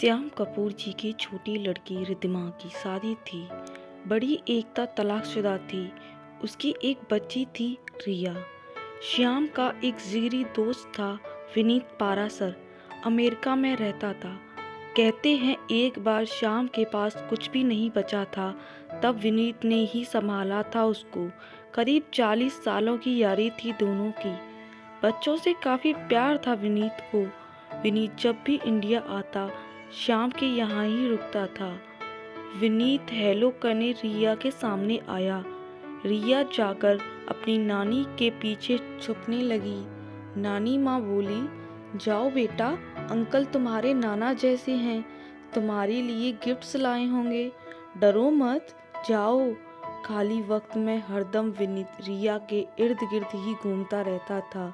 श्याम कपूर जी की छोटी लड़की रिद्धिमा की शादी थी। बड़ी एकता तलाकशुदा थी। उसकी एक बच्ची थी रिया। श्याम का एक जिगरी दोस्त था विनीत पारासर, अमेरिका में रहता था। कहते हैं एक बार श्याम के पास कुछ भी नहीं बचा था, तब विनीत ने ही संभाला था उसको। करीब 40 सालों की यारी थी दोनों की। बच्चों से काफ़ी प्यार था विनीत को। विनीत जब भी इंडिया आता श्याम के यहाँ ही रुकता था। विनीत हेलो करने रिया के सामने आया। रिया जाकर अपनी नानी के पीछे छुपने लगी। नानी माँ बोली, जाओ बेटा, अंकल तुम्हारे नाना जैसे हैं, तुम्हारे लिए गिफ्ट्स लाए होंगे, डरो मत, जाओ। खाली वक्त में हरदम विनीत रिया के इर्द गिर्द ही घूमता रहता था।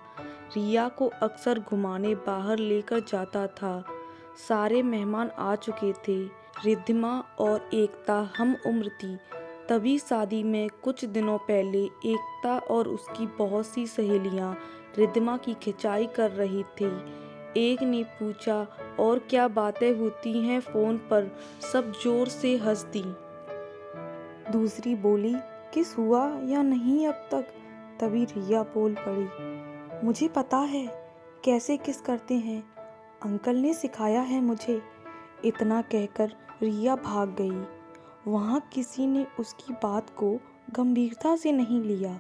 रिया को अक्सर घुमाने बाहर लेकर जाता था। सारे मेहमान आ चुके थे। रिद्धिमा और एकता हम उम्र थी। तभी शादी में कुछ दिनों पहले एकता और उसकी बहुत सी सहेलियां रिद्धिमा की खिंचाई कर रही थी। एक ने पूछा, और क्या बातें होती हैं फ़ोन पर? सब जोर से हंस दी। दूसरी बोली, किस हुआ या नहीं अब तक? तभी रिया बोल पड़ी, मुझे पता है कैसे किस करते हैं, अंकल ने सिखाया है मुझे। इतना कहकर रिया भाग गई। वहाँ किसी ने उसकी बात को गंभीरता से नहीं लिया,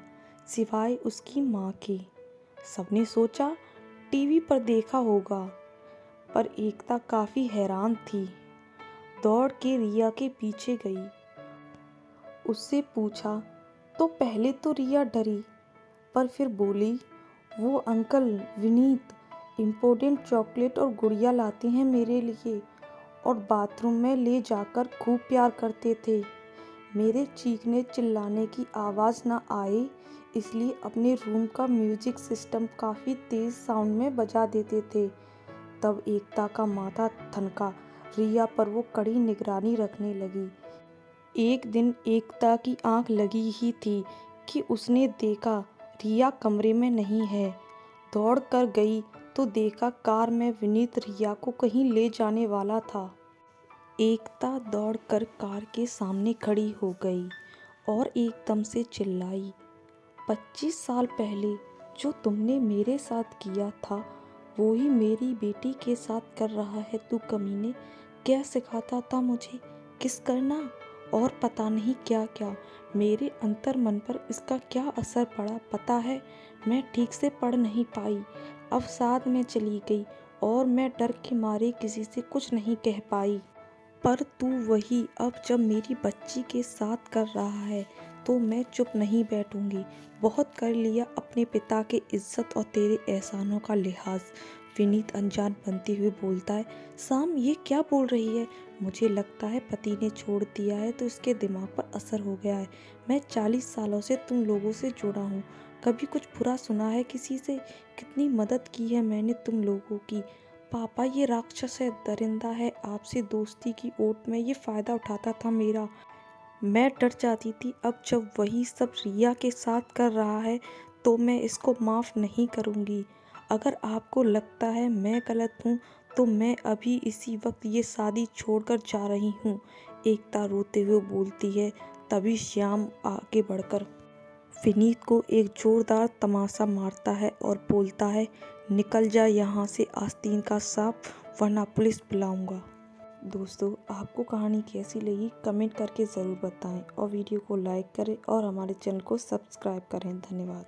सिवाय उसकी माँ के। सबने सोचा टीवी पर देखा होगा, पर एकता काफ़ी हैरान थी। दौड़ के रिया के पीछे गई। उससे पूछा तो पहले तो रिया डरी, पर फिर बोली, वो अंकल विनीत इम्पोर्टेंट चॉकलेट और गुड़िया लाते हैं मेरे लिए, और बाथरूम में ले जाकर खूब प्यार करते थे। मेरे चीखने चिल्लाने की आवाज़ ना आए, इसलिए अपने रूम का म्यूजिक सिस्टम काफ़ी तेज़ साउंड में बजा देते थे। तब एकता का माथा ठनका। रिया पर वो कड़ी निगरानी रखने लगी। एक दिन एकता की आंख लगी ही थी कि उसने देखा रिया कमरे में नहीं है। दौड़ कर गई तो देखा कार में विनीत रिया को कहीं ले जाने वाला था। एकता दौड़कर कार के सामने खड़ी हो गई और एकदम से चिल्लाई, 25 साल पहले जो तुमने मेरे साथ किया था वो ही मेरी बेटी के साथ कर रहा है तू कमीने। क्या सिखाता था मुझे किस करना, और पता नहीं क्या क्या। मेरे अंतर मन पर इसका क्या असर पड़ा पता है? मैं ठीक से पढ़ नहीं पाई, अवसाद में चली गई और मैं डर के मारे किसी से कुछ नहीं कह पाई। पर तू वही अब जब मेरी बच्ची के साथ कर रहा है तो मैं चुप नहीं बैठूंगी। बहुत कर लिया अपने पिता के इज्जत और तेरे एहसानों का लिहाज। विनीत अनजान बनते हुए बोलता है, शाम ये क्या बोल रही है? मुझे लगता है पति ने छोड़ दिया है तो इसके दिमाग पर असर हो गया है। मैं 40 सालों से तुम लोगों से जुड़ा हूँ, कभी कुछ बुरा सुना है किसी से? कितनी मदद की है मैंने तुम लोगों की। पापा ये राक्षस है, दरिंदा है, आपसे दोस्ती की ओट में ये फ़ायदा उठाता था मेरा। मैं डर जाती थी, अब जब वही सब रिया के साथ कर रहा है तो मैं इसको माफ़ नहीं करूँगी। अगर आपको लगता है मैं गलत हूँ तो मैं अभी इसी वक्त ये शादी छोड़कर जा रही हूँ, एकता रोते हुए बोलती है। तभी श्याम आगे बढ़कर विनीत को एक जोरदार तमाचा मारता है और बोलता है, निकल जा यहाँ से आस्तीन का सांप, वरना पुलिस बुलाऊंगा। दोस्तों, आपको कहानी कैसी लगी कमेंट करके ज़रूर बताएं और वीडियो को लाइक करें और हमारे चैनल को सब्सक्राइब करें। धन्यवाद।